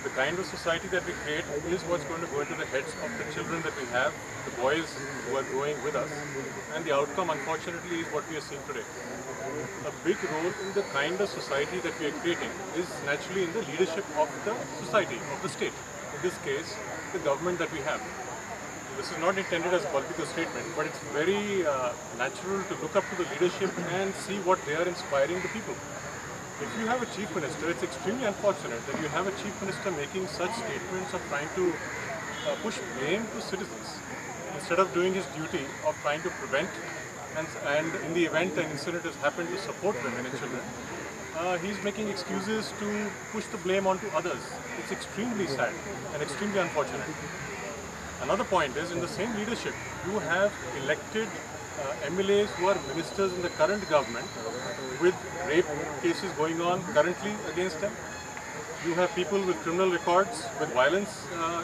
The kind of society that we create is what's going to go into the heads of the children that we have, the boys who are growing with us, and the outcome, unfortunately, is what we are seeing today. A big role in the kind of society that we are creating is naturally in the leadership of the society, of the state. In this case, the government that we have. This is not intended as a political statement, but it's very natural to look up to the leadership and see what they are inspiring the people. If you have a chief minister, it's extremely unfortunate that you have a chief minister making such statements of trying to push blame to citizens instead of doing his duty of trying to prevent and in the event an incident has happened to support women and children. He's making excuses to push the blame onto others. It's extremely sad and extremely unfortunate. Another point is, in the same leadership, you have elected MLAs who are ministers in the current government with rape cases going on currently against them. You have people with criminal records, with violence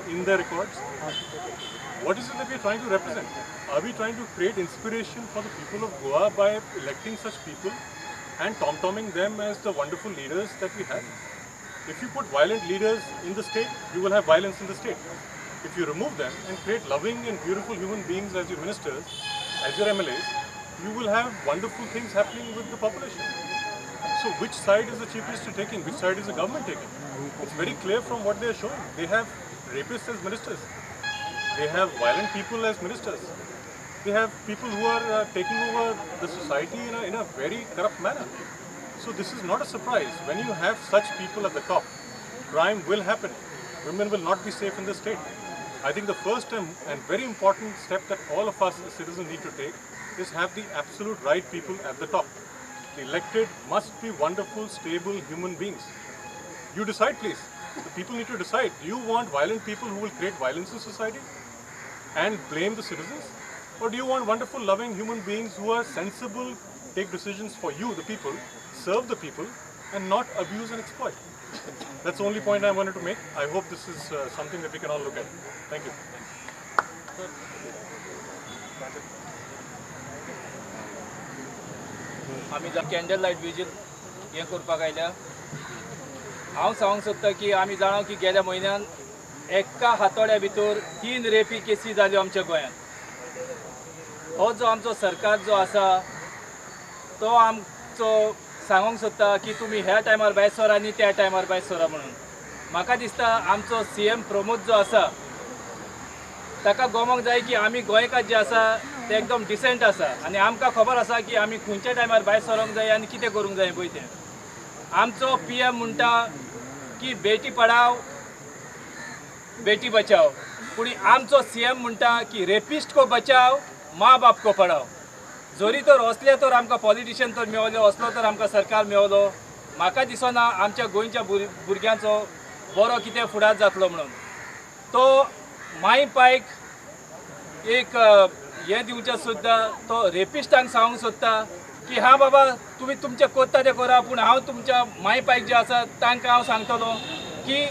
in their records. What is it that we are trying to represent? Are we trying to create inspiration for the people of Goa by electing such people and tom-tomming them as the wonderful leaders that we have? If you put violent leaders in the state, you will have violence in the state. If you remove them and create loving and beautiful human beings as your ministers, as your MLAs, you will have wonderful things happening with the population. So which side is the chief minister taking? Which side is the government taking? It's very clear from what they are showing. They have rapists as ministers. They have violent people as ministers. They have people who are taking over the society in a very corrupt manner. So this is not a surprise. When you have such people at the top, crime will happen. Women will not be safe in the state. I think the first and very important step that all of us as citizens need to take is have the absolute right people at the top. The elected must be wonderful, stable human beings. You decide, please. The people need to decide. Do you want violent people who will create violence in society and blame the citizens? Or do you want wonderful, loving human beings who are sensible, take decisions for you, the people, serve the people, and not abuse and exploit? That's the only point I wanted to make. I hope this is something that we can all look at. Thank you. आमी candle light vigil हें करपाक आयल्या. हांव सांगूंक सोदता की आमी जाणा की गेल्या म्हयन्यान एका हातोड्या भितर 3 रेपी केसी जाल्यो आमच्या गोंयांत. हो जो आमचो सरकार जो आसा तो आमचो सांगूंक सोदता की तुमी ह्या टायमार भायर सरा आनी त्या टायमार भायर सरा म्हणून. म्हाका दिसता आमचो CM प्रमोद जो आसा ताका गोमोंक जाय की आमी गोंयकार जे आसा ते एकदम डिसेंट आसा आनी आमकां खबर आसा की आमी खंयच्या टायमार भायर सरोंक जाय आनी कितें करूंक जाय पळय तें. आमचो PM म्हणटा की बेटी पढाव बेटी बचाव, पूण आमचो CM म्हणटा की रेपिस्ट को बचाव माँ बाप को पढाव. जरी तर असले तर आमकां पॉलिटिशियन तर मेवलो, असलो तर आमकां सरकार मेवलो. म्हाका दिसना आमच्या गोंयच्या भुरग्यांचो बरो कितें फुडार जातलो म्हणून. तो माय पायक एक हें दिवचें सुद्दां तो रेपिस्टांक सांगूंक सोदता की हा बाबा तुमी तुमचें कोत्ता तें करा, पूण हांव तुमच्या माय पायक जे आसा तांकां हांव सांगतलो की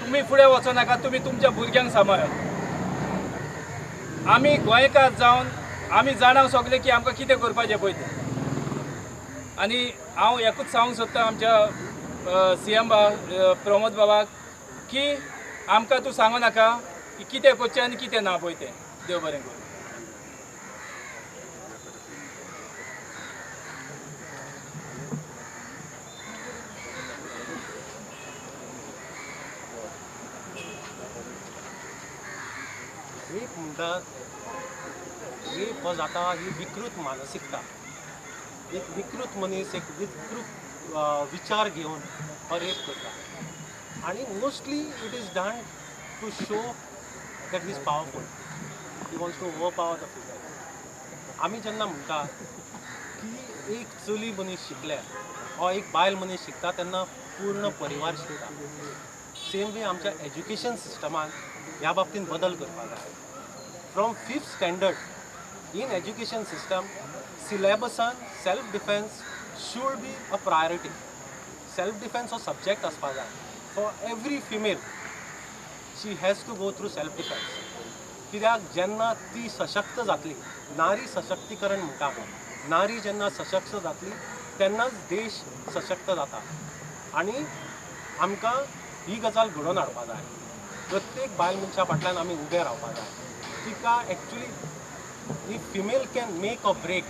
तुमी फुडें वचो नाका, तुमी तुमच्या भुरग्यांक सांबाळा. आमी गोंयकार जावन आमी जाणां सगळे की आमकां कितें करपाचें पळय तें. आनी हांव एकूच सांगूंक सोदता आमच्या CM प्रमोद बाबाक की आमकां तूं सांगो नाका की कितें करचें आनी कितें ना पळय तें. देव बरें करूं. रेप म्हणटात, रेप हो जाता ही विकृत मानसिकता. एक विकृत मनीस एक विकृत विचार घेवन हो रेप करता. आणि mostly it is done to show that he is powerful. He wants to overpower the figure. आमी जेन्ना म्हणटा की एक चली मनीस शिकल्या हो एक बायल मनीस शिकता तेन्ना पूर्ण परिवार शिकता. सेम वे आमच्या एज्युकेशन सिस्टमान ह्या बाबतींत बदल करपाक जाय. From 5th standard in education system सिलेबसान self defence should be a priority. Self defence हो सब्जेक्ट आसपाक जाय for every female. She has to go through self defence. कित्याक जेन्ना ती सशक्त जातली, नारी सशक्तीकरण म्हणटा, नारी जेन्ना सशक्त जातली तेन्नाच देश सशक्त जाता. आनी आमकां ही गजाल घडोवन हाडपाक जाय. प्रत्येक बायल मनशा फाटल्यान आमी उबे रावपाक जाय. तिका actually if female can make or break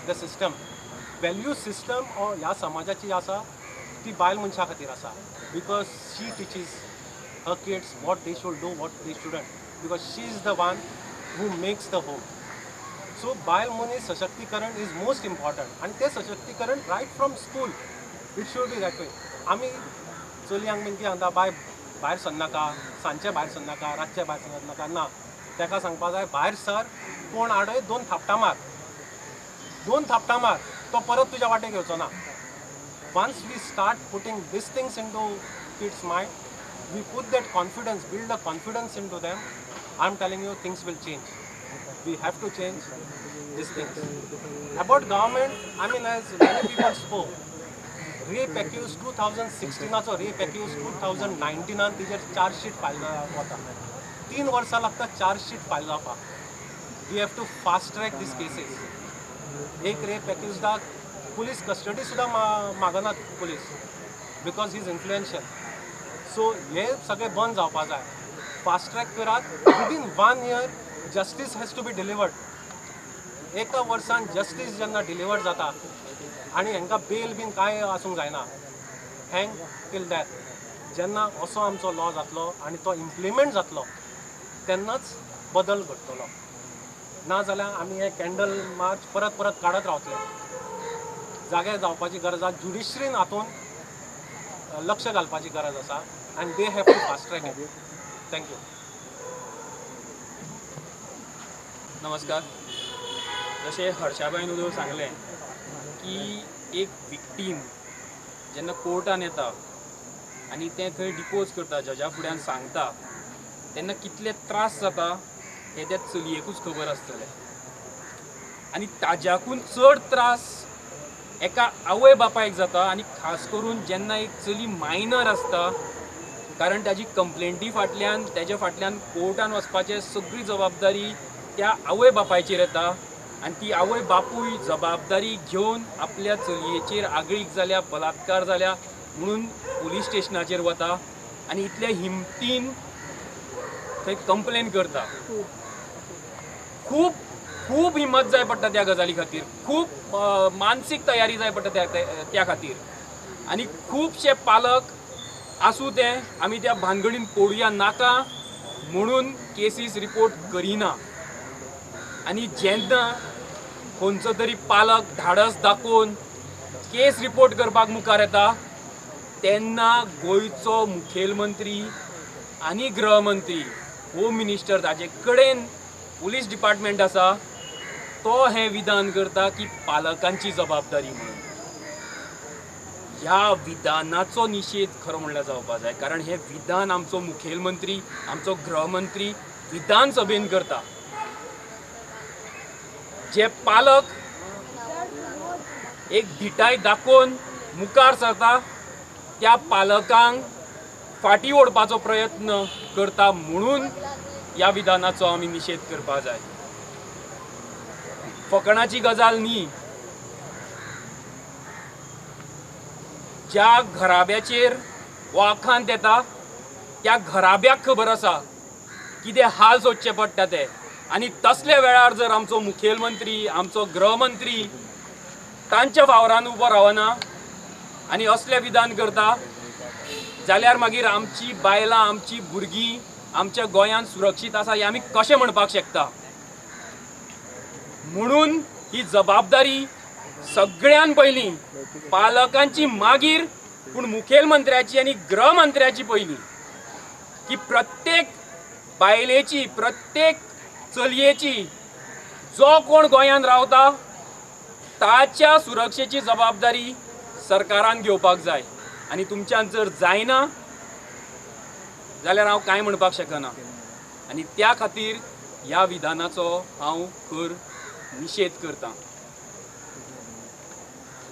the system, value system ह्या समाजाची आसा ती बायल मनशा खातीर आसा. Because she teaches her kids what they should do, what they shouldn't, because she is the one who makes the home. So बायल मनीस सशक्तीकरण इज मोस्ट इम्पॉर्टंट. आनी तें सशक्तीकरण right from school it should be that way. आमी चलयांक bin कितें सांगता, भायर सरनाका, सांजचे भायर सरनाका, रातचे भायर सरनाका. ना, ताका सांगपाक जाय भायर सर, कोण आडय 2 थापटां मार, 2 थापटां मार, तो परत तुज्या वाटेक येवचो ना. Once we start putting this things in to kids mind, we put that confidence, build a confidence in to them. I am telling you things will change. We have to change these things. About government, I mean, as many people spoke, rape accused 2016 rape accused 2019 तिजेर chargesheet file वता. 3 वर्सां लागतात chargesheet file जावपाक. We have to fast track these cases. एक rape एक्युज्डाक police custody सुद्दां मागनात police, because he is influential. So हे सगळें बंद जावपाक जाय. फास्ट ट्रॅक करात. Within 1 year justice has to be delivered. एका वर्सान जस्टीस जेन्ना डिलिवर्ड जाता आनी हांकां बेल बीन कांय आसूंक जायना, हँग टील डॅथ. जेन्ना असो आमचो लॉ जातलो आनी तो इम्प्लिमेंट जातलो तेन्नाच बदल घडटलो. नाजाल्यार आमी हे कॅन्डल मार्च परत परत काडत रावतले. जागे जावपाची गरज आसा. ज्युडिशरीन हातूंत लक्ष घालपाची गरज आसा आनी they have to fast track it. Thank you. नमस्कार. जशें हर्षाबाईन उदो सांगलें की एक विक्टीम जेन्ना कोर्टान येता आनी तें थंय डिपोज करता, जजा फुड्यान सांगता, तेन्ना कितले त्रास जाता हे त्या चलयेकूच खबर आसतलें. आनी ताज्याकून चड त्रास एका आवय बापायक जाता. आनी खास करून जेन्ना एक चली मायनर आसता, कारण ताजी कंप्लेंटी फाटल्यान तेजे फाटल्यान कोर्टान वचपाची सगळी जबाबदारी त्या आवय बापायचेर येता. आनी ती आवय बापूय जबाबदारी घेवन आपल्या चलयेचेर आगळीक जाल्या, बलात्कार जाल्या म्हणून पुलीस स्टेशनाचेर वता आनी इतल्या हिमतीन थंय कंप्लेन करता. खूब खूब हिम्मत जाय पडटा त्या गजाली खातीर. खूब मानसीक तयारी जाय पडटा त्या खातीर. आनी खुबशे पालक आसूं ते आमी त्या भानगडीन पडुया नाका म्हणून केसीस रिपोर्ट करिना आनी जेन्ना खंयचो तरी पालक धाडस दाखोवन केस रिपोर्ट करपाक मुखार येता तेन्ना गोंयचो मुखेलमंत्री आनी गृहमंत्री होम मिनिस्टर ताचे कडेन पुलीस डिपार्टमेंट आसा तो हें विधान करता की पालकांची जबाबदारी म्हणून. ह्या विधानाचो निषेध खरो म्हणल्यार जावपा जाय, कारण हें विधान आमचो मुखेलमंत्री आमचो गृहमंत्री विधानसभेन करता. जे पालक एक धिटाय दाखोवन मुखार सरता त्या पालकांक फाटीं ओडपाचो प्रयत्न करता म्हणून ह्या विधानाचो आमी निषेध करपाक जाय. फकाणाची गजाल न्ही. ज्या घराब्याचेर वाखांत येता त्या घराब्याक खबर आसा कितें हाल सोदचे पडटा ते, आनी तसल्या वेळार जर आमचो मुखेलमंत्री आमचो गृहमंत्री तांच्या वावरान उबो रावना आनी असलें विधान करता जाल्यार मागीर आमची बायलां आमची भुरगीं आमच्या गोंयांत सुरक्षीत आसा हें आमी कशें म्हणपाक शकता. म्हणून ही जबाबदारी सगळ्यान पयलीं पालकांची मागीर पूण मुखेलमंत्र्याची आनी गृहमंत्र्याची पयलीं, की प्रत्येक बायलेची प्रत्येक चलयेची जो कोण गोंयांत रावता ताच्या सुरक्षेची जबाबदारी सरकारान घेवपाक जाय. आनी तुमच्यान जर जायना जाल्यार हांव कांय म्हणपाक शकना. आनी त्या खातीर ह्या विधानाचो हांव खर निषेध करता.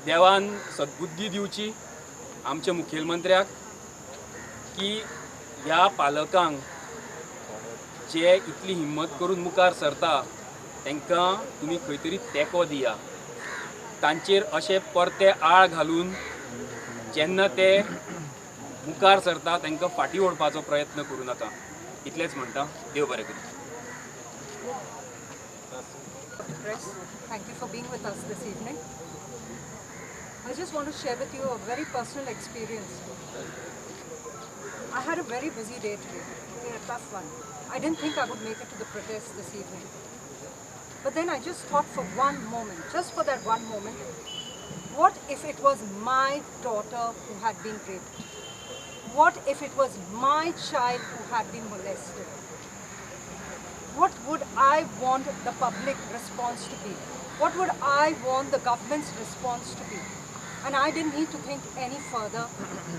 देवान सद्बुद्धी दिवची आमच्या मुखेलमंत्र्याक की ह्या पालकांक जे इतली हिम्मत करून मुखार सरता तांकां तुमी खंय तरी तेंको दिया. तांचेर अशे परते आळ घालून जेन्ना ते मुखार सरता तांकां फाटीं ओडपाचो प्रयत्न करूं नाका. इतलेंच म्हणटा. देव बरें करूं. Press, thank you for being with us this evening. I just want to share with you a very personal experience. I had a very busy day today, okay, a tough one. I didn't think I would make it to the protest this evening. But then I just thought for one moment, just for that one moment, what if it was my daughter who had been raped? What if it was my child who had been molested? What would I want the public response to be? What would I want the government's response to be? And I didn't need to think any further.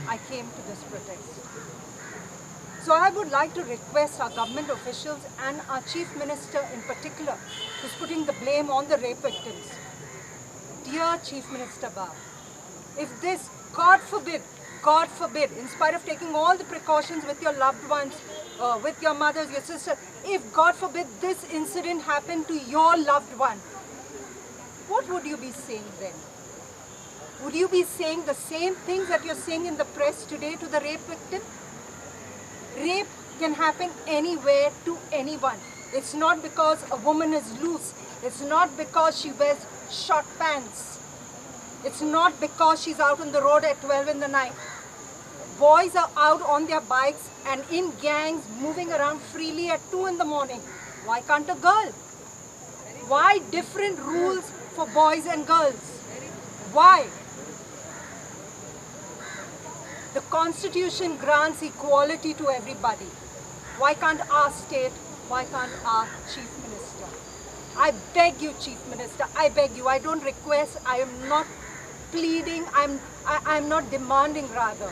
I came to this protest. So I would like to request our government officials and our Chief Minister in particular, who's putting the blame on the rape victims. Dear Chief Minister Bab, if this, God forbid, in spite of taking all the precautions with your loved ones, with your mothers, your sister, if God forbid this incident happened to your loved one, what would you be saying then? Would you be saying the same things that you're saying in the press today to the rape victim? Rape can happen anywhere to anyone. It's not because a woman is loose. It's not because she wears short pants. It's not because she's out on the road at 12 in the night. Boys are out on their bikes and in gangs moving around freely at 2 in the morning. Why can't a girl? Why different rules for boys and girls? Why? The Constitution grants equality to everybody. Why can't our state, why can't our Chief Minister? I beg you, Chief Minister, I beg you. I don't request, I am not pleading, I'm not demanding rather.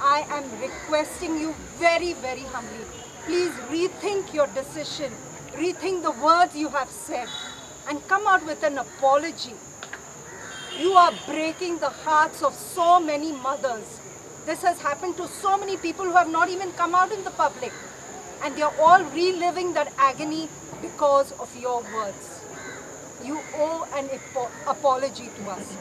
I am requesting you very, very humbly. Please rethink your decision, rethink the words you have said, and come out with an apology. You are breaking the hearts of so many mothers. This has happened to so many people who have not even come out in the public. And they are all reliving that agony because of your words. You owe an apology to us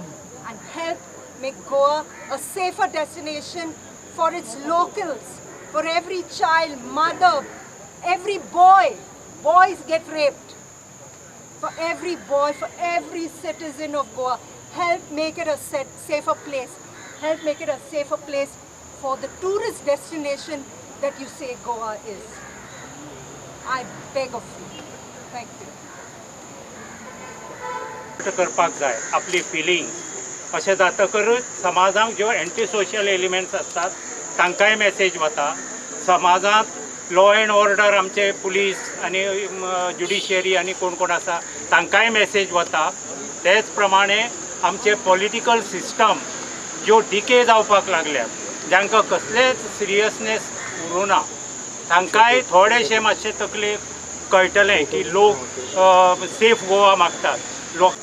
and help make Goa a safer destination for its locals, for every child, mother, every boy. Boys get raped. For every boy, for every citizen of Goa, help make it a safer place. Help make it a safer place for the tourist destination that you say Goa is. I beg of you. Thank you. करपाक जाय आपली feelings अशें जातकरूच समाजांत ज्यो anti social elements आसतात तांकांय message वता समाजांत लॉ अँड ऑर्डर आमचे पुलीस आनी ज्युडिशियरी आनी कोण कोण आसा तांकांय मेसेज वता तेच प्रमाणे आमचे पॉलिटिकल सिस्टम ज्यो डिके जावपाक लागल्यात जांकां कसलेच सिरियसनेस उरूना तांकांय थोडेशें मातशें तकलेक कळटलें की लोक सेफ गोवा मागतात लोक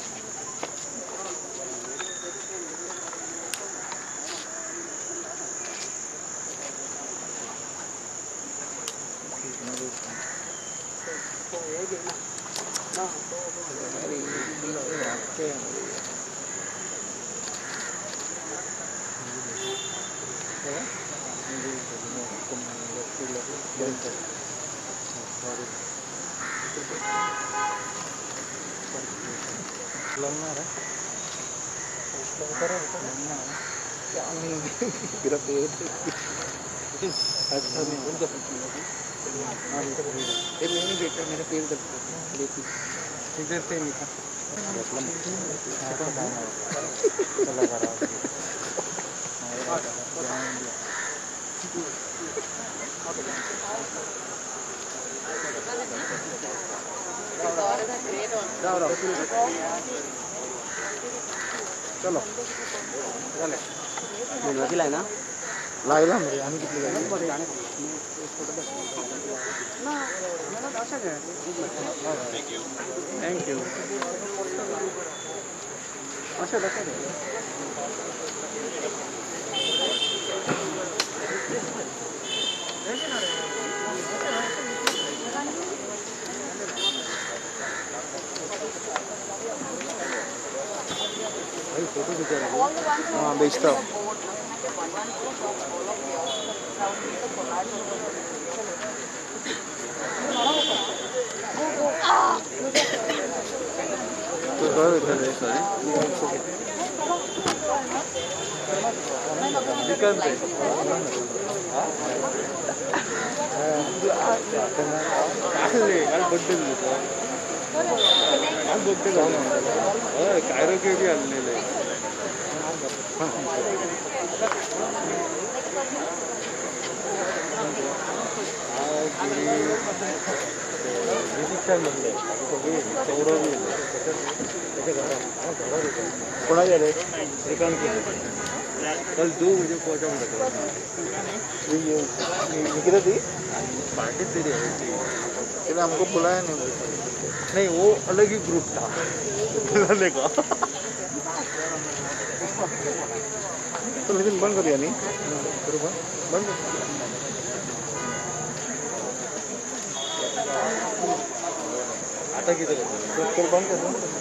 चलो मेणवाती लायना लागला म्हणजे आम्ही किती थँक्यू अशा फोटो खिंचा हाँ बेचता बड्डे जाऊन कायरोके बी आणलेलं आहे कोणाचे रे श्रीकांत कल 2 बजे पहुंचा निकला थी पार्टी तेरी है हमको बुलाया नहीं वो अलग ही ग्रुप था बुलाने का तो लेकिन बंद कर दिया नहीं बंद आता किती बंद कर